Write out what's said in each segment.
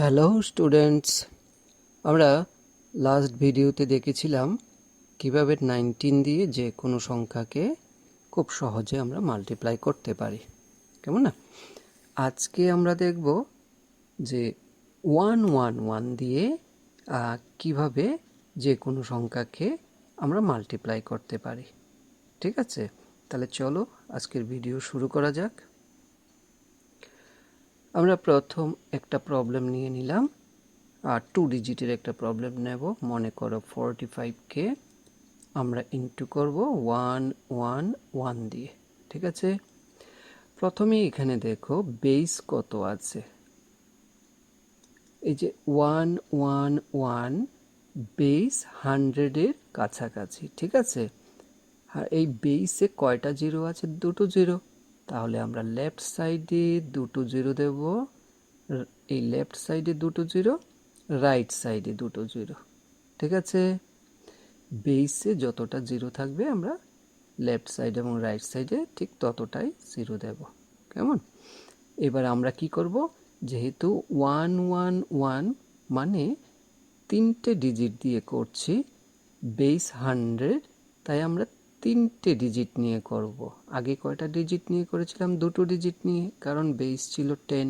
Hello students, আমরা last ভিডিওতে দেখেছিলাম কিভাবে 19 দিয়ে যে কোনো সংখ্যাকে খুব সহজে আমরা মাল্টিপ্লাই করতে পারি, কেমন না? আজকে আমরা দেখব যে 111 দিয়ে কিভাবে যে কোনো সংখ্যাকে আমরা মাল্টিপ্লাই করতে পারি। ঠিক আছে, তাহলে চলো আজকের ভিডিও শুরু করা যাক। আমরা প্রথম একটা প্রবলেম নিয়ে নিলাম, আর 2 ডিজিটের একটা প্রবলেম নেব। মনে করো 45কে আমরা ইনটু করব 111 দিয়ে। ঠিক আছে, প্রথমে এখানে দেখো বেস কত আছে। এই যে 111 বেস 100-এর কাছাকাছি। ঠিক আছে, আর এই বেসে কয়টা জিরো আছে? দুটো জিরো। তাহলে আমরা লেফট সাইডে দুটো জিরো দেব, এই লেফট সাইডে দুটো জিরো, রাইট সাইডে দুটো জিরো। ঠিক আছে, বেসে যতটা জিরো থাকবে আমরা লেফট সাইড এবং রাইট সাইডে ঠিক ততটাই জিরো দেব। কেমন? এবার আমরা কি করব, যেহেতু 111 মানে তিনটে ডিজিট দিয়ে করছি, বেস 100, তাই আমরা তিনটে ডিজিট নিয়ে করব। আগে কয়টা ডিজিট নিয়ে করেছিলাম? দুটো ডিজিট নিয়ে, কারণ বেস ছিল 10।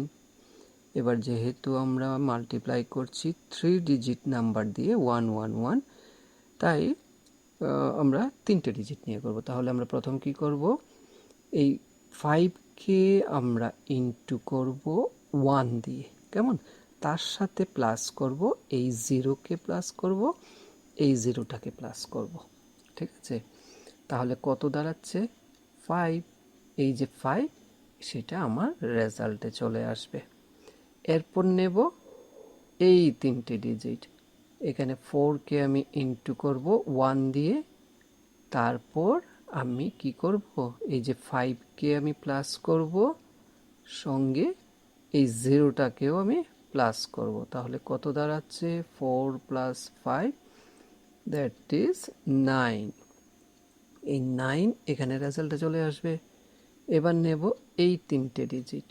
এবার যেহেতু আমরা মাল্টিপ্লাই করছি 3 ডিজিট নাম্বার দিয়ে 111, তাই আমরা তিনটে ডিজিট নিয়ে করব। তাহলে আমরা প্রথম কি করব, এই 5কে আমরা ইনটু করব 1 দিয়ে। কেমন? তার সাথে প্লাস করব, এই 0কে প্লাস করব, এই 0টাকে প্লাস করব। ঠিক আছে, তাহলে কত দাঁড়াচ্ছে? 5। এই যে 5, সেটা আমার রেজাল্টে চলে আসবে। এরপর নেব এই তিনটে ডিজিট, এখানে 4কে আমি ইনটু করব 1 দিয়ে, তারপর আমি কি করব, এই যে 5কে আমি প্লাস করব, সঙ্গে এই 0টাকেও আমি প্লাস করব। তাহলে কত দাঁড়াচ্ছে? 4 প্লাস 5, দ্যাট ইজ 9। এই 9 এখানে রেজাল্টে চলে আসবে। এবার নেব এই তিনটে ডিজিট,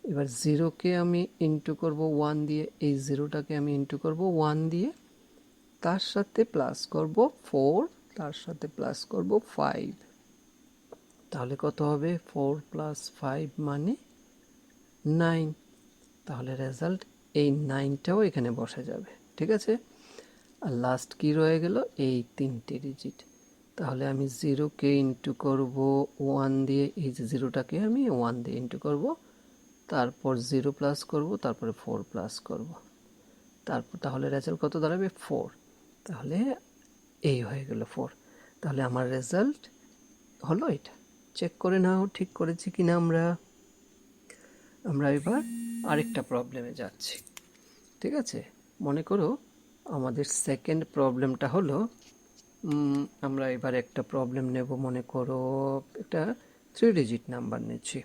এবার 0কে আমি ইনটু করব 1 দিয়ে, এই 0টাকে আমি ইনটু করব 1 দিয়ে, তার সাথে প্লাস করব 4, তার সাথে প্লাস করব 5। তাহলে কত হবে? 4 প্লাস 5 মানে 9। তাহলে রেজাল্ট এই 9টাও এখানে বসে যাবে। ঠিক আছে, আর লাস্ট কি রয়ে গেল? এই তিনটে ডিজিট। তাহলে আমি 0কে ইনটু করব 1 দিয়ে, এই যে 0টাকে আমি 1 দিয়ে ইনটু করব, তারপর 0 প্লাস করব, তারপরে 4 প্লাস করব, তারপর তাহলে রেজাল্ট কত দাঁড়াবে? 4। তাহলে এই হয়ে গেল 4। তাহলে আমার রেজাল্ট হলো এটা। চেক করে নাও ঠিক করেছি কিনা আমরা। আমরা এবার আরেকটা প্রবলেমে যাচ্ছি। ঠিক আছে, মনে করো আমাদের সেকেন্ড প্রবলেমটা হলো, আমরা এবার একটা প্রবলেম নেব। মনে করো একটা 3 ডিজিট নাম্বার নিচ্ছি।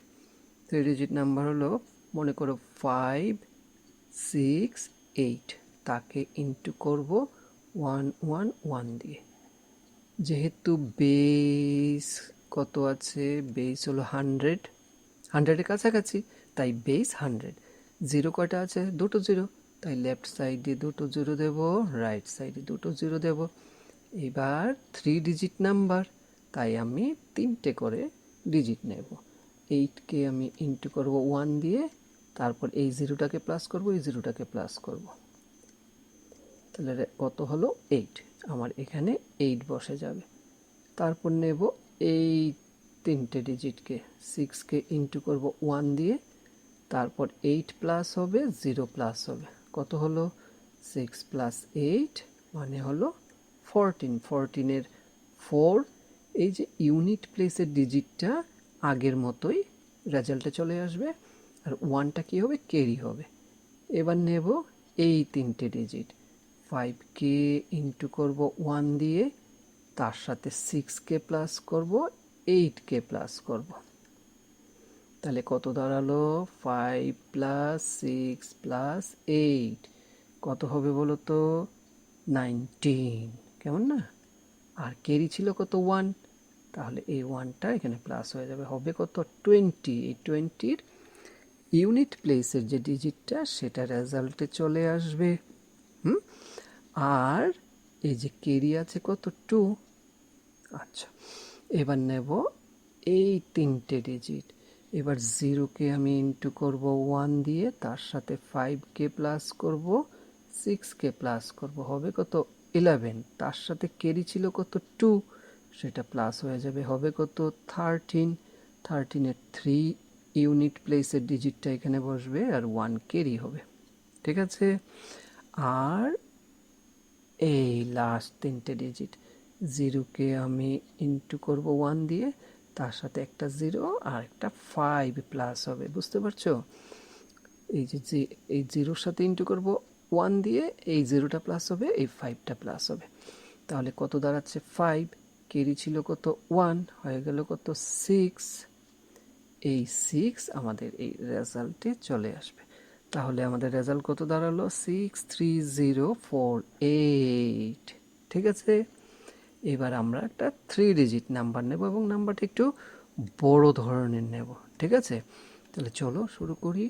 3 ডিজিট নাম্বার হলো, মনে করো 5, 6, 8, তাকে ইনটু করব 111 দিয়ে। যেহেতু বেস কত আছে? বেস হলো 100, 100-এর কাছাকাছি, তাই বেস 100। 0 কয়টা আছে? দুটো জিরো, তাই লেফট সাইডে দুটো জিরো দেব, রাইট সাইডে দুটো জিরো দেব। এবার 3 ডিজিট নাম্বার, তাই আমি তিনটে করে ডিজিট নেব। 8কে আমি ইনটু করব 1 দিয়ে, তারপর এই 0টাকে প্লাস করব, এই 0টাকে প্লাস করব। তাহলে কত হলো? 8। আমার এখানে 8 বসে যাবে। তারপর নেব এই তিনটে ডিজিটকে, 6কে ইনটু করব 1 দিয়ে, তারপর 8 প্লাস হবে, 0 প্লাস হবে। কত হলো? 6 প্লাস 8 মানে হলো 14। 14-এর 4, এই যে ইউনিট প্লেসের ডিজিটটা আগের মতোই রেজাল্টে চলে আসবে, আর 1টা কী হবে? ক্যারি হবে। এবার নেব এই তিনটে ডিজিট, 5কে ইনটু করব 1 দিয়ে, তার সাথে 6কে প্লাস করব, 8কে প্লাস করব। তাহলে কত দাঁড়ালো? 5 প্লাস 6 প্লাস 8 কত হবে বলো তো? 19। কেমন না? আর ক্যারি ছিল কত? 1। তাহলে এই 1টা এখানে প্লাস হয়ে যাবে, হবে কত? 20। এই 20-র ইউনিট প্লেসের যে ডিজিটটা সেটা রেজাল্টে চলে আসবে। আর এই যে ক্যারি আছে কত, 2। আচ্ছা, এবার নেব এই 3টে ডিজিট। এবার 0কে আমি ইন্টু করব 1 দিয়ে, তার সাথে 5কে প্লাস করব, 6কে প্লাস করব, হবে কত, 11। তার সাথে ক্যারি ছিল কত, 2, সেটা প্লাস হয়ে যাবে, হবে কত, 13। 13-এর 3 ইউনিট প্লেসের ডিজিটটা এখানে বসবে, আর 1 ক্যারি হবে। ঠিক আছে। আর এই লাস্ট 3টে ডিজিট, 0কে আমি ইন্টু করব 1 দিয়ে, তার সাথে একটা 0 আর একটা 5 প্লাস হবে, বুঝতে পারছো? এই যে এই 0-র সাথে ইন্টু করব 1 দিয়ে, এই 0টা প্লাস হবে, এই 5টা প্লাস হবে। তাহলে কত দাঁড়াচ্ছে, 5। ক্যারি ছিল কত, 1, হয়ে গেল কত, 6। এই 6 আমাদের এই রেজাল্টে চলে আসবে। তাহলে আমাদের রেজাল্ট কত দাঁড়ালো, 63048। ঠিক আছে। এবার আমরা একটা 3 ডিজিট নাম্বার নেব এবং নাম্বারটা একটু বড় ধরনের নেব। ঠিক আছে। তাহলে চলো শুরু করি।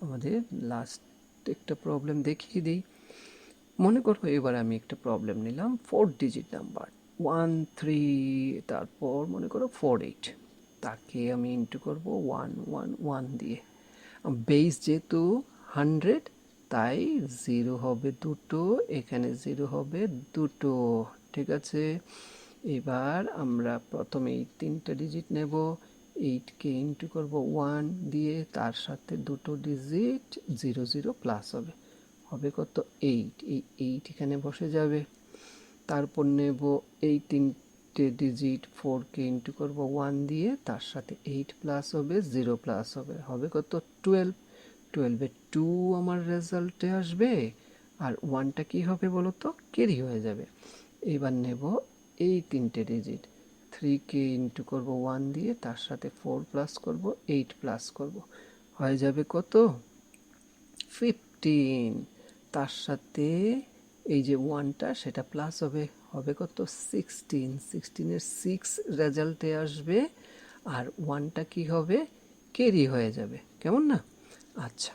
আমাদের লাস্ট একটা প্রবলেম দেখিয়ে দিই। মনে করো এবার আমি একটা প্রবলেম নিলাম 4 ডিজিট নাম্বার 13, তারপর মনে করো 48, তাকে আমি ইন্টু করব 111 দিয়ে। বেস যেহেতু 100, তাই 0 হবে দুটো, এখানে 0 হবে দুটো। ঠিক আছে। এবার আমরা প্রথমে এই 3টা ডিজিট নেব, 8কে ইন্টু করব 1 দিয়ে, তার সাথে দুটো ডিজিট 0 0 প্লাস হবে, হবে কত, 8। এই 8 এখানে বসে যাবে। তারপর নেব এই 3টে ডিজিট, 4কে ইন্টু করব 1 দিয়ে, তার সাথে 8 প্লাস হবে, 0 প্লাস হবে, হবে কত, 12। 12-এ 2 আমার রেজাল্টে আসবে, আর 1টা কি হবে বলো তো, ক্যারি হয়ে যাবে। এবার নেব এই 3টে ডিজিট, 3কে ইন্টু করব 1 দিয়ে, তার সাথে 4 প্লাস করব, 8 প্লাস করব, হয়ে যাবে কত, 15। তার সাথে এই যে 1টা সেটা প্লাস হবে, হবে কত, 16। 16-এর 6 রেজাল্টে আসবে, আর 1টা কি হবে, ক্যারি হয়ে যাবে। কেমন না? আচ্ছা,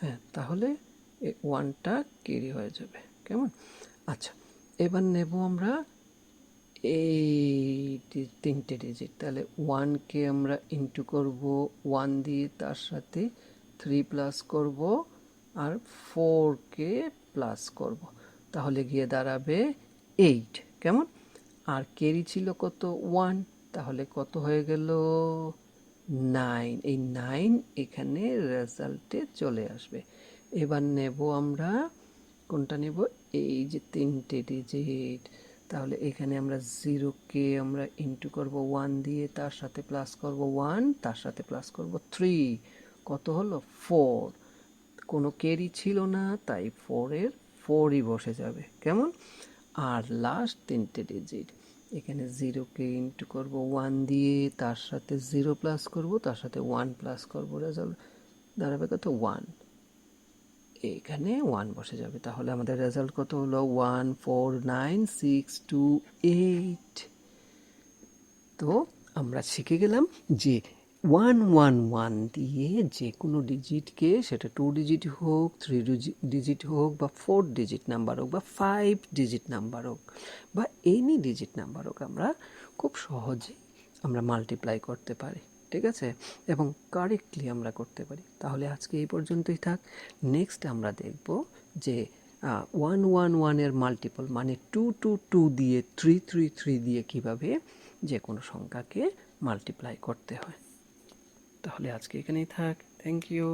হ্যাঁ, তাহলে 1টা ক্যারি হয়ে যাবে। কেমন? আচ্ছা, এবার নেব আমরা এই 3টে ডিজিট। তাহলে 1কে আমরা ইন্টু করব 1 দিয়ে, তার সাথে 3 প্লাস করব, আর 4কে প্লাস করব, তাহলে গিয়ে দাঁড়াবে 8। কেমন? আর ক্যারি ছিল কত, 1, তাহলে কত হয়ে গেল, 9। এই 9 এখানে রেজাল্টে চলে আসবে। এবার নেব আমরা কোনটা নেব, এই যে 3টে ডিজিট। তাহলে এখানে আমরা 0কে আমরা ইন্টু করব 1 দিয়ে, তার সাথে প্লাস করব 1, তার সাথে প্লাস করব 3, কত হলো, 4। কোনো ক্যারি ছিল না, তাই 4-এর 4ই বসে যাবে। কেমন? আর লাস্ট 3টে ডিজিট, এখানে 0কে ইন্টু করব 1 দিয়ে, তার সাথে 0 প্লাস করব, তার সাথে 1 প্লাস করব, রেজাল্ট দাঁড়াবে কত, 1। এখানে 1 বসে যাবে। তাহলে আমাদের রেজাল্ট কত হলো, 14962 8। তো আমরা শিখে গেলাম যে 111 দিয়ে যে কোনো ডিজিটকে, সেটা 2 ডিজিট হোক, 3 ডিজিট হোক, বা 4 ডিজিট নাম্বার হোক, বা 5 ডিজিট নাম্বার হোক, বা এনি ডিজিট নাম্বার হোক, আমরা খুব সহজে আমরা মাল্টিপ্লাই করতে পারি। ঠিক আছে, এবং কারেক্টলি আমরা করতে পারি। তাহলে আজকে এই পর্যন্তই থাক। নেক্সট আমরা দেখব যে 111-এর মাল্টিপল মানে 222 দিয়ে, 333 দিয়ে কিভাবে যে কোনো সংখ্যাকে মাল্টিপ্লাই করতে হয়। তাহলে আজকে এখানেই থাক। Thank you.